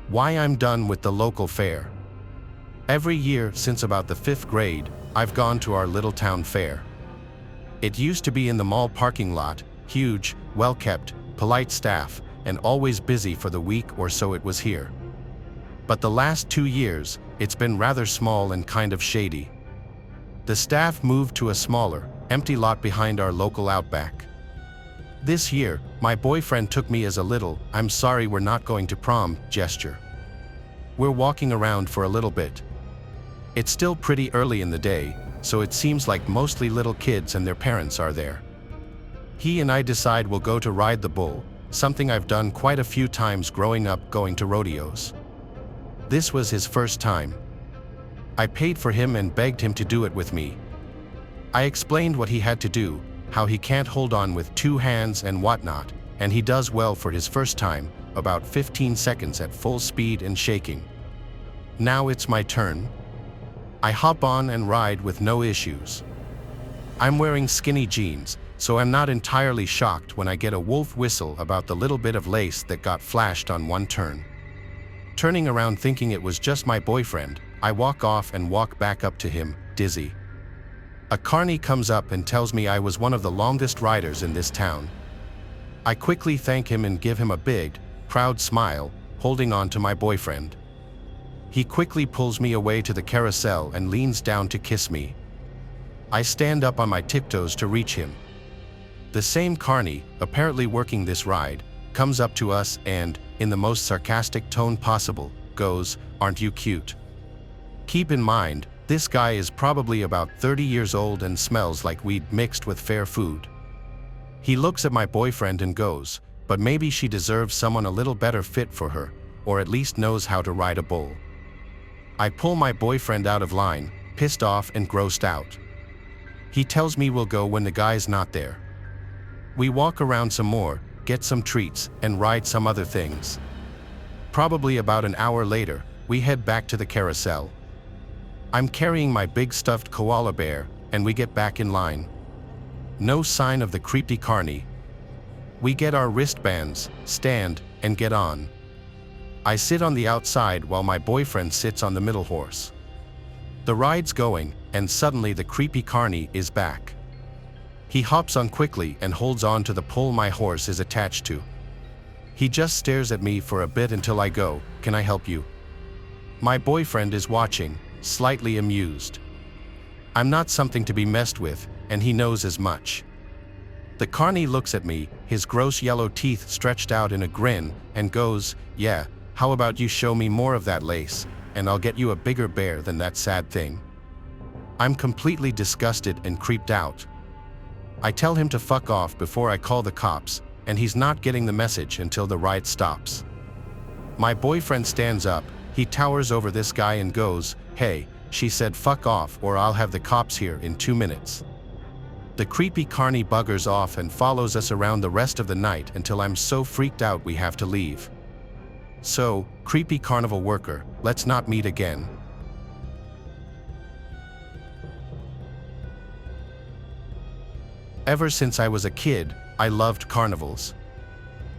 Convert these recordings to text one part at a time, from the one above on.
Why I'm done with the local fair. Every year since about the 5th grade, I've gone to our little town fair. It used to be in the mall parking lot, huge, well-kept, polite staff, and always busy for the week or so it was here. But the last 2 years, it's been rather small and kind of shady. The staff moved to a smaller, empty lot behind our local Outback. This year, my boyfriend took me as a little, "I'm sorry we're not going to prom" gesture. We're walking around for a little bit. It's still pretty early in the day, so it seems like mostly little kids and their parents are there. He and I decide we'll go to ride the bull, something I've done quite a few times growing up going to rodeos. This was his first time. I paid for him and begged him to do it with me. I explained what he had to do, how he can't hold on with 2 hands and whatnot, and he does well for his first time, about 15 seconds at full speed and shaking. Now it's my turn. I hop on and ride with no issues. I'm wearing skinny jeans, so I'm not entirely shocked when I get a wolf whistle about the little bit of lace that got flashed on one turn. Turning around thinking it was just my boyfriend, I walk off and walk back up to him, dizzy. A carny comes up and tells me I was one of the longest riders in this town. I quickly thank him and give him a big, proud smile, holding on to my boyfriend. He quickly pulls me away to the carousel and leans down to kiss me. I stand up on my tiptoes to reach him. The same carny, apparently working this ride, comes up to us and, in the most sarcastic tone possible, goes, "Aren't you cute?" Keep in mind, this guy is probably about 30 years old and smells like weed mixed with fair food. He looks at my boyfriend and goes, "But maybe she deserves someone a little better fit for her, or at least knows how to ride a bull." I pull my boyfriend out of line, pissed off and grossed out. He tells me we'll go when the guy's not there. We walk around some more, get some treats, and ride some other things. Probably about an hour later, we head back to the carousel. I'm carrying my big stuffed koala bear, and we get back in line. No sign of the creepy carny. We get our wristbands, stand, and get on. I sit on the outside while my boyfriend sits on the middle horse. The ride's going, and suddenly the creepy carny is back. He hops on quickly and holds on to the pole my horse is attached to. He just stares at me for a bit until I go, "Can I help you?" My boyfriend is watching, slightly amused. I'm not something to be messed with, and he knows as much. The carny looks at me, his gross yellow teeth stretched out in a grin, and goes, "Yeah, how about you show me more of that lace, and I'll get you a bigger bear than that sad thing." I'm completely disgusted and creeped out. I tell him to fuck off before I call the cops, and he's not getting the message until the ride stops. My boyfriend stands up, he towers over this guy and goes, "Hey, she said fuck off or I'll have the cops here in 2 minutes." The creepy carny buggers off and follows us around the rest of the night until I'm so freaked out we have to leave. So, creepy carnival worker, let's not meet again. Ever since I was a kid, I loved carnivals.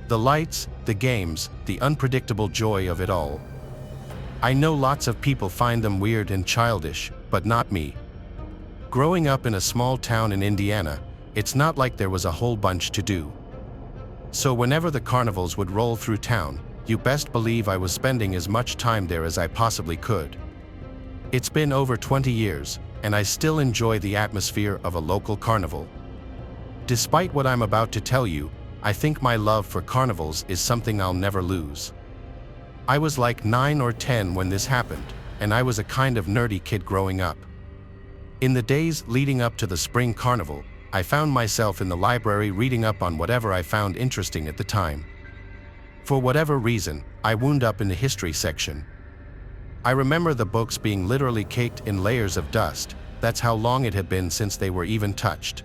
The lights, the games, the unpredictable joy of it all. I know lots of people find them weird and childish, but not me. Growing up in a small town in Indiana, it's not like there was a whole bunch to do. So whenever the carnivals would roll through town, you best believe I was spending as much time there as I possibly could. It's been over 20 years, and I still enjoy the atmosphere of a local carnival. Despite what I'm about to tell you, I think my love for carnivals is something I'll never lose. I was like 9 or 10 when this happened, and I was a kind of nerdy kid growing up. In the days leading up to the spring carnival, I found myself in the library reading up on whatever I found interesting at the time. For whatever reason, I wound up in the history section. I remember the books being literally caked in layers of dust. That's how long it had been since they were even touched.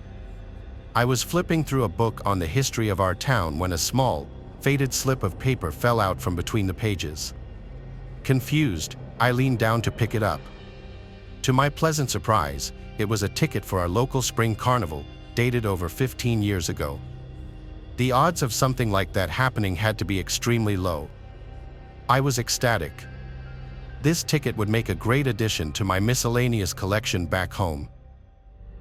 I was flipping through a book on the history of our town when a small, faded slip of paper fell out from between the pages. Confused, I leaned down to pick it up. To my pleasant surprise, it was a ticket for our local spring carnival, dated over 15 years ago. The odds of something like that happening had to be extremely low. I was ecstatic. This ticket would make a great addition to my miscellaneous collection back home.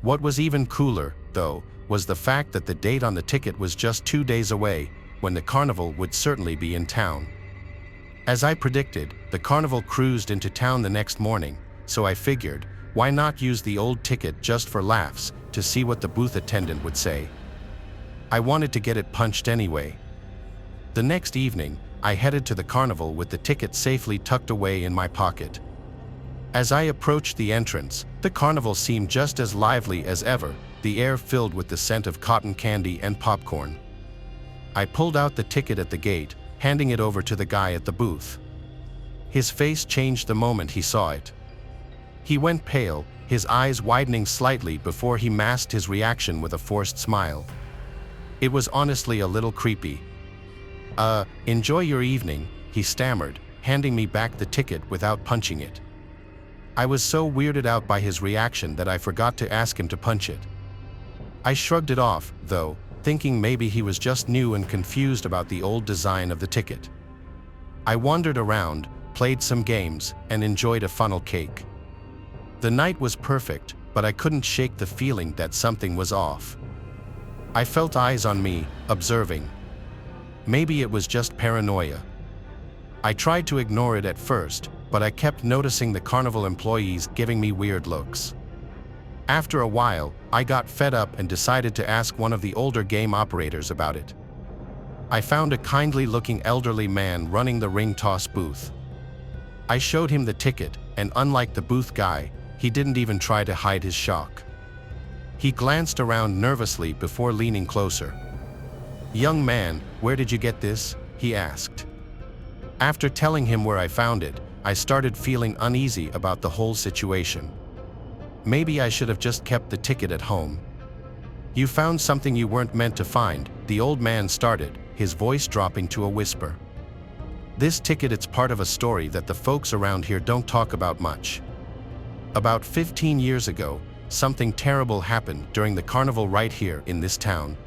What was even cooler, though, was the fact that the date on the ticket was just 2 days away, when the carnival would certainly be in town. As I predicted, the carnival cruised into town the next morning, so I figured, why not use the old ticket just for laughs, to see what the booth attendant would say. I wanted to get it punched anyway. The next evening, I headed to the carnival with the ticket safely tucked away in my pocket. As I approached the entrance, the carnival seemed just as lively as ever, the air filled with the scent of cotton candy and popcorn. I pulled out the ticket at the gate, handing it over to the guy at the booth. His face changed the moment he saw it. He went pale, his eyes widening slightly before he masked his reaction with a forced smile. It was honestly a little creepy. Enjoy your evening," he stammered, handing me back the ticket without punching it. I was so weirded out by his reaction that I forgot to ask him to punch it. I shrugged it off, though, thinking maybe he was just new and confused about the old design of the ticket. I wandered around, played some games, and enjoyed a funnel cake. The night was perfect, but I couldn't shake the feeling that something was off. I felt eyes on me, observing. Maybe it was just paranoia. I tried to ignore it at first, but I kept noticing the carnival employees giving me weird looks. After a while, I got fed up and decided to ask one of the older game operators about it. I found a kindly-looking elderly man running the ring toss booth. I showed him the ticket, and unlike the booth guy, he didn't even try to hide his shock. He glanced around nervously before leaning closer. "Young man, where did you get this?" he asked. After telling him where I found it, I started feeling uneasy about the whole situation. Maybe I should have just kept the ticket at home. "You found something you weren't meant to find," the old man started, his voice dropping to a whisper. "This ticket, it's part of a story that the folks around here don't talk about much. About 15 years ago, something terrible happened during the carnival right here in this town."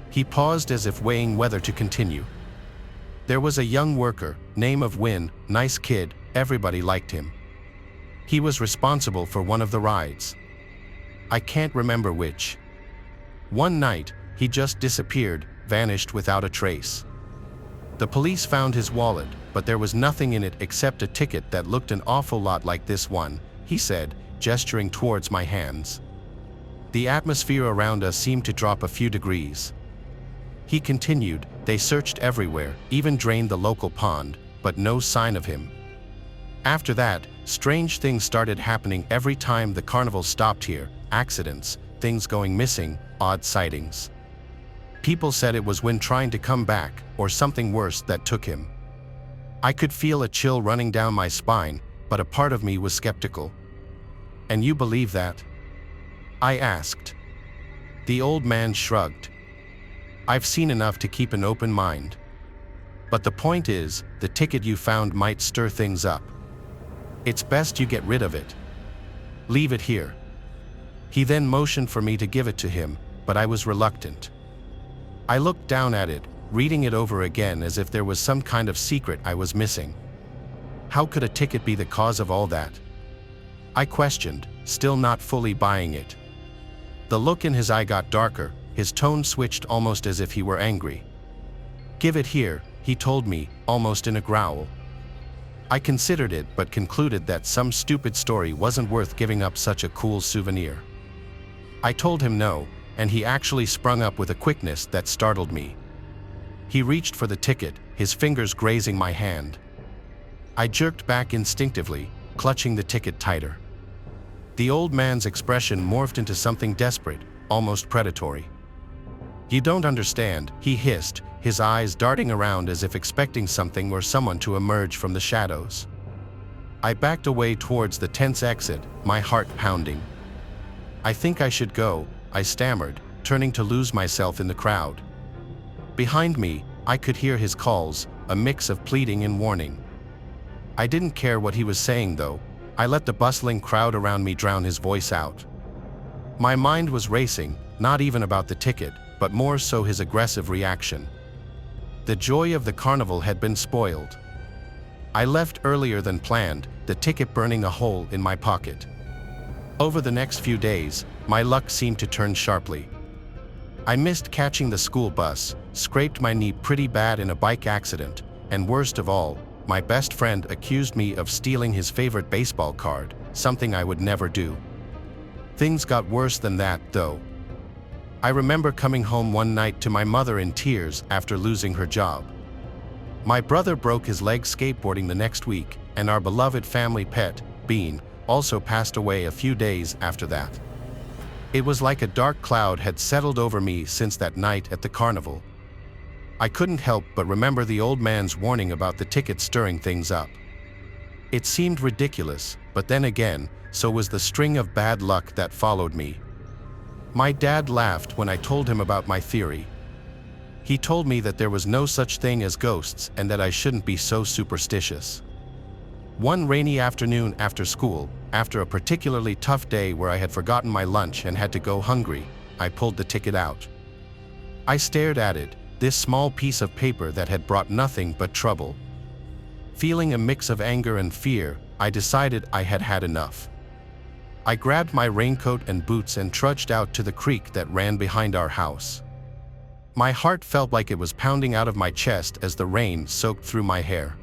He paused as if weighing whether to continue. "There was a young worker, name of Win, nice kid, everybody liked him. He was responsible for one of the rides. I can't remember which. One night, he just disappeared, vanished without a trace. The police found his wallet, but there was nothing in it except a ticket that looked an awful lot like this one," he said, gesturing towards my hands. The atmosphere around us seemed to drop a few degrees. He continued, "They searched everywhere, even drained the local pond, but no sign of him. After that, strange things started happening every time the carnival stopped here, accidents, things going missing, odd sightings. People said it was when trying to come back, or something worse that took him. I could feel a chill running down my spine, but a part of me was skeptical." "And you believe that?" I asked. The old man shrugged. "I've seen enough to keep an open mind. But the point is, the ticket you found might stir things up. It's best you get rid of it. Leave it here." He then motioned for me to give it to him, but I was reluctant. I looked down at it, reading it over again as if there was some kind of secret I was missing. How could a ticket be the cause of all that? I questioned, still not fully buying it. The look in his eye got darker, his tone switched almost as if he were angry. "Give it here," he told me, almost in a growl. I considered it but concluded that some stupid story wasn't worth giving up such a cool souvenir. I told him no, and he actually sprung up with a quickness that startled me. He reached for the ticket, his fingers grazing my hand. I jerked back instinctively, clutching the ticket tighter. The old man's expression morphed into something desperate, almost predatory. "You don't understand," he hissed, his eyes darting around as if expecting something or someone to emerge from the shadows. I backed away towards the tense exit, my heart pounding. "I think I should go," I stammered, turning to lose myself in the crowd. Behind me, I could hear his calls, a mix of pleading and warning. I didn't care what he was saying though. I let the bustling crowd around me drown his voice out. My mind was racing, not even about the ticket, but more so his aggressive reaction. The joy of the carnival had been spoiled. I left earlier than planned, the ticket burning a hole in my pocket. Over the next few days, my luck seemed to turn sharply. I missed catching the school bus, scraped my knee pretty bad in a bike accident, and worst of all, my best friend accused me of stealing his favorite baseball card, something I would never do. Things got worse than that, though. I remember coming home one night to my mother in tears after losing her job. My brother broke his leg skateboarding the next week, and our beloved family pet, Bean, also passed away a few days after that. It was like a dark cloud had settled over me since that night at the carnival. I couldn't help but remember the old man's warning about the ticket stirring things up. It seemed ridiculous, but then again, so was the string of bad luck that followed me. My dad laughed when I told him about my theory. He told me that there was no such thing as ghosts and that I shouldn't be so superstitious. One rainy afternoon after school, after a particularly tough day where I had forgotten my lunch and had to go hungry, I pulled the ticket out. I stared at it, this small piece of paper that had brought nothing but trouble. Feeling a mix of anger and fear, I decided I had had enough. I grabbed my raincoat and boots and trudged out to the creek that ran behind our house. My heart felt like it was pounding out of my chest as the rain soaked through my hair.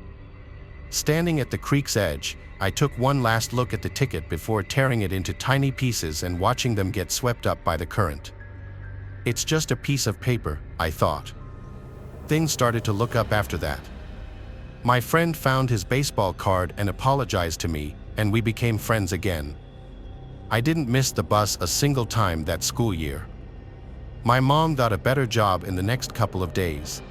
Standing at the creek's edge, I took one last look at the ticket before tearing it into tiny pieces and watching them get swept up by the current. It's just a piece of paper, I thought. Things started to look up after that. My friend found his baseball card and apologized to me, and we became friends again. I didn't miss the bus a single time that school year. My mom got a better job in the next couple of days.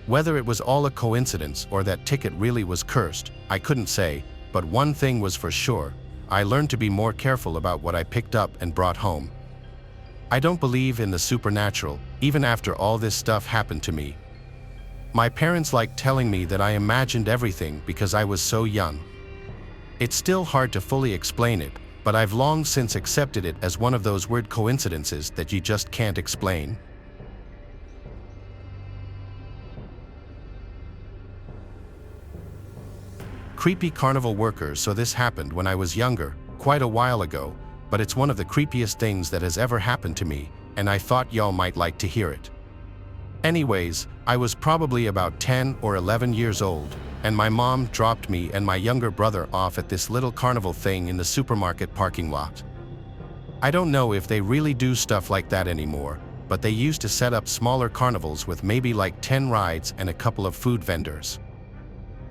Whether it was all a coincidence or that ticket really was cursed, I couldn't say, but one thing was for sure, I learned to be more careful about what I picked up and brought home. I don't believe in the supernatural, even after all this stuff happened to me. My parents liked telling me that I imagined everything because I was so young. It's still hard to fully explain it, but I've long since accepted it as one of those weird coincidences that you just can't explain. Creepy carnival workers. So this happened when I was younger, quite a while ago, but it's one of the creepiest things that has ever happened to me, and I thought y'all might like to hear it. Anyways, I was probably about 10 or 11 years old, and my mom dropped me and my younger brother off at this little carnival thing in the supermarket parking lot. I don't know if they really do stuff like that anymore, but they used to set up smaller carnivals with maybe like 10 rides and a couple of food vendors.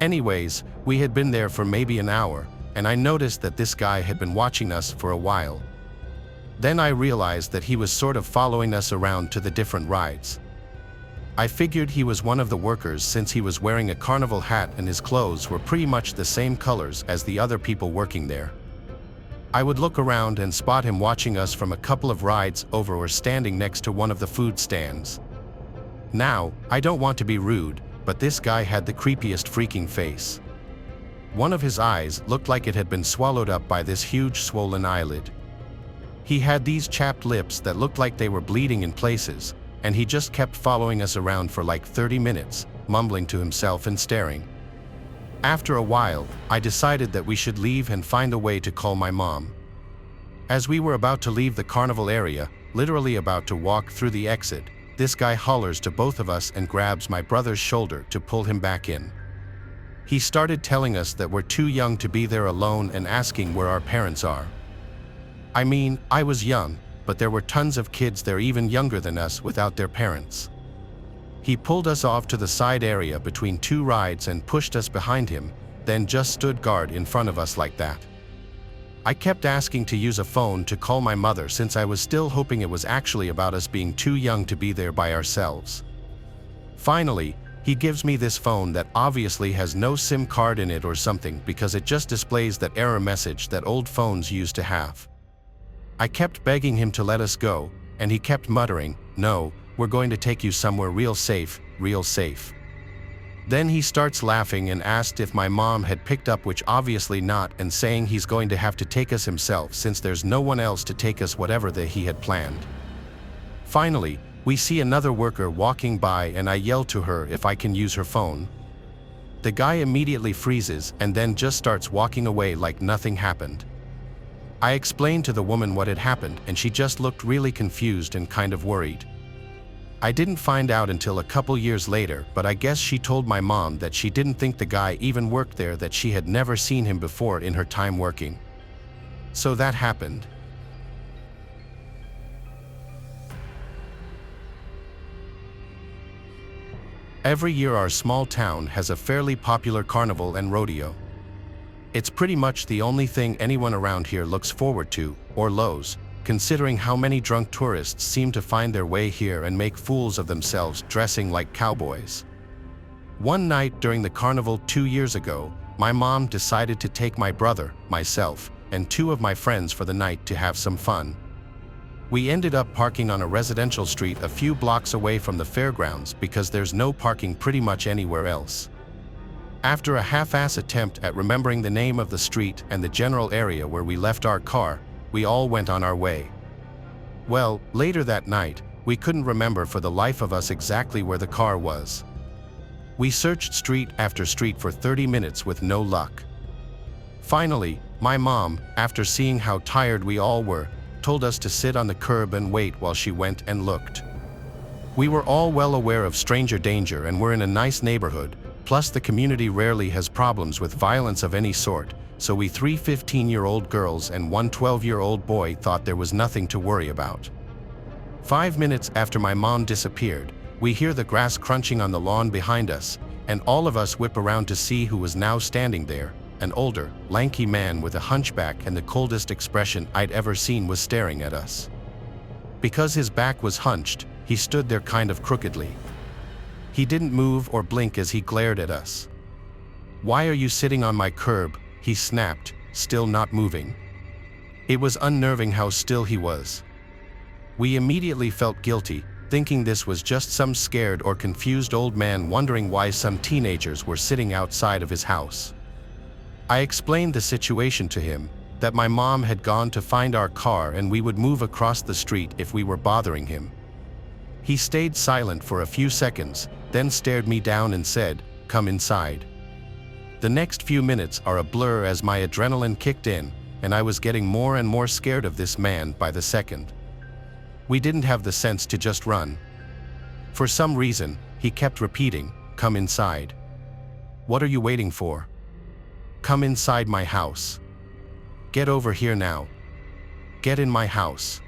Anyways, we had been there for maybe an hour, and I noticed that this guy had been watching us for a while. Then I realized that he was sort of following us around to the different rides. I figured he was one of the workers since he was wearing a carnival hat and his clothes were pretty much the same colors as the other people working there. I would look around and spot him watching us from a couple of rides over or standing next to one of the food stands. Now, I don't want to be rude, but this guy had the creepiest freaking face. One of his eyes looked like it had been swallowed up by this huge swollen eyelid. He had these chapped lips that looked like they were bleeding in places, and he just kept following us around for like 30 minutes, mumbling to himself and staring. After a while, I decided that we should leave and find a way to call my mom. As we were about to leave the carnival area, literally about to walk through the exit, this guy hollers to both of us and grabs my brother's shoulder to pull him back in. He started telling us that we're too young to be there alone and asking where our parents are. I mean, I was young, but there were tons of kids there even younger than us without their parents. He pulled us off to the side area between two rides and pushed us behind him, then just stood guard in front of us like that. I kept asking to use a phone to call my mother since I was still hoping it was actually about us being too young to be there by ourselves. Finally, he gives me this phone that obviously has no SIM card in it or something because it just displays that error message that old phones used to have. I kept begging him to let us go, and he kept muttering, "No, we're going to take you somewhere real safe, real safe." Then he starts laughing and asked if my mom had picked up, which obviously not, and saying he's going to have to take us himself since there's no one else to take us, whatever he had planned. Finally, we see another worker walking by and I yell to her if I can use her phone. The guy immediately freezes and then just starts walking away like nothing happened. I explained to the woman what had happened and she just looked really confused and kind of worried. I didn't find out until a couple years later, but I guess she told my mom that she didn't think the guy even worked there, that she had never seen him before in her time working. So that happened. Every year our small town has a fairly popular carnival and rodeo. It's pretty much the only thing anyone around here looks forward to, or lows, considering how many drunk tourists seem to find their way here and make fools of themselves dressing like cowboys. One night during the carnival 2 years ago, my mom decided to take my brother, myself, and 2 of my friends for the night to have some fun. We ended up parking on a residential street a few blocks away from the fairgrounds because there's no parking pretty much anywhere else. After a half-ass attempt at remembering the name of the street and the general area where we left our car, we all went on our way. Well, later that night, we couldn't remember for the life of us exactly where the car was. We searched street after street for 30 minutes with no luck. Finally, my mom, after seeing how tired we all were, told us to sit on the curb and wait while she went and looked. We were all well aware of stranger danger and we're in a nice neighborhood, plus the community rarely has problems with violence of any sort, so we 3 15-year-old girls and 1 12-year-old boy thought there was nothing to worry about. 5 minutes after my mom disappeared, we hear the grass crunching on the lawn behind us, and all of us whip around to see who was now standing there. An older, lanky man with a hunchback and the coldest expression I'd ever seen was staring at us. Because his back was hunched, he stood there kind of crookedly. He didn't move or blink as he glared at us. "Why are you sitting on my curb?" he snapped, still not moving. It was unnerving how still he was. We immediately felt guilty, thinking this was just some scared or confused old man wondering why some teenagers were sitting outside of his house. I explained the situation to him, that my mom had gone to find our car and we would move across the street if we were bothering him. He stayed silent for a few seconds, then stared me down and said, "Come inside." The next few minutes are a blur as my adrenaline kicked in, and I was getting more and more scared of this man by the second. We didn't have the sense to just run. For some reason, he kept repeating, "Come inside." "What are you waiting for? Come inside my house. Get over here now. Get in my house."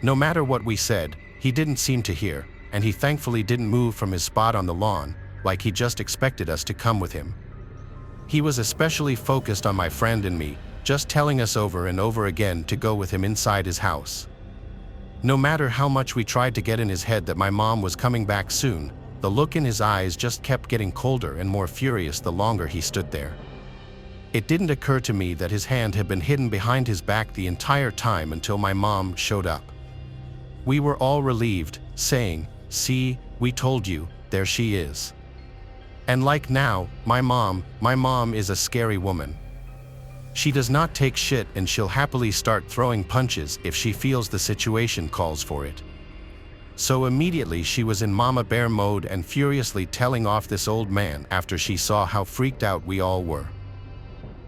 No matter what we said, he didn't seem to hear, and he thankfully didn't move from his spot on the lawn, like he just expected us to come with him. He was especially focused on my friend and me, just telling us over and over again to go with him inside his house. No matter how much we tried to get in his head that my mom was coming back soon, the look in his eyes just kept getting colder and more furious the longer he stood there. It didn't occur to me that his hand had been hidden behind his back the entire time until my mom showed up. We were all relieved, saying, "See, we told you, there she is." And like now, my mom is a scary woman. She does not take shit and she'll happily start throwing punches if she feels the situation calls for it. So immediately she was in mama bear mode and furiously telling off this old man after she saw how freaked out we all were.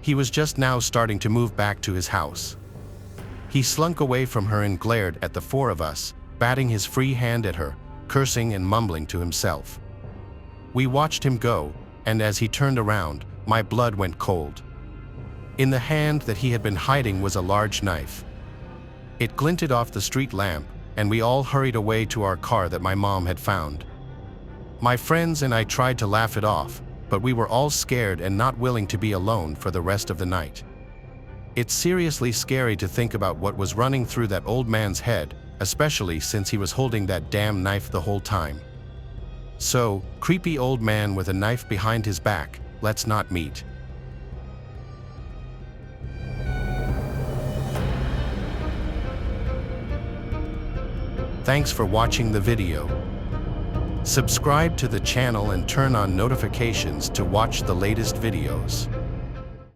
He was just now starting to move back to his house. He slunk away from her and glared at the 4 of us, batting his free hand at her, cursing and mumbling to himself. We watched him go, and as he turned around, my blood went cold. In the hand that he had been hiding was a large knife. It glinted off the street lamp, and we all hurried away to our car that my mom had found. My friends and I tried to laugh it off, but we were all scared and not willing to be alone for the rest of the night. It's seriously scary to think about what was running through that old man's head, especially since he was holding that damn knife the whole time. So, creepy old man with a knife behind his back, let's not meet. Thanks for watching the video. Subscribe to the channel and turn on notifications to watch the latest videos.